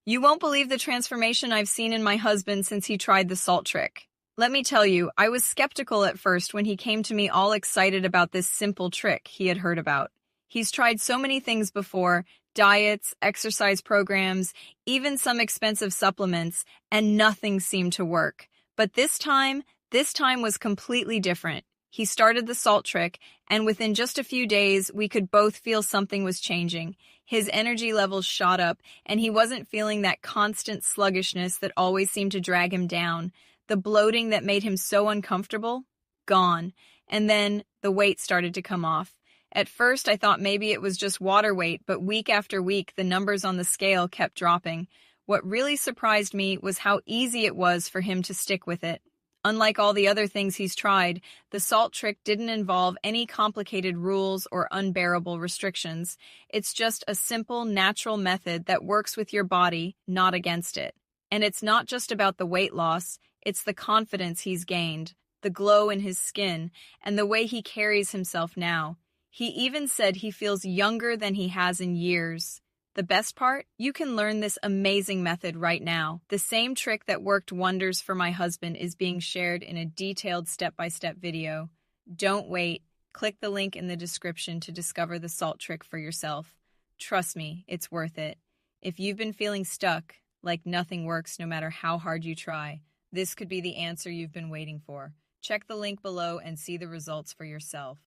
You won't believe the transformation I've seen in my husband since he tried the salt trick. Let me tell you, I was skeptical at first when he came to me all excited about this simple trick he had heard about. He's tried so many things before, diets, exercise programs, even some expensive supplements, and nothing seemed to work. But this time was completely different. He started the salt trick, and within just a few days, we could both feel something was changing. His energy levels shot up, and he wasn't feeling that constant sluggishness that always seemed to drag him down. The bloating that made him so uncomfortable? Gone. And then the weight started to come off. At first, I thought maybe it was just water weight, but week after week, the numbers on the scale kept dropping. What really surprised me was how easy it was for him to stick with it. Unlike all the other things he's tried, the salt trick didn't involve any complicated rules or unbearable restrictions. It's just a simple, natural method that works with your body, not against it. And it's not just about the weight loss, it's the confidence he's gained, the glow in his skin, and the way he carries himself now. He even said he feels younger than he has in years. The best part? You can learn this amazing method right now. The same trick that worked wonders for my husband is being shared in a detailed step-by-step video. Don't wait. Click the link in the description to discover the salt trick for yourself. Trust me, it's worth it. If you've been feeling stuck, like nothing works no matter how hard you try, this could be the answer you've been waiting for. Check the link below and see the results for yourself.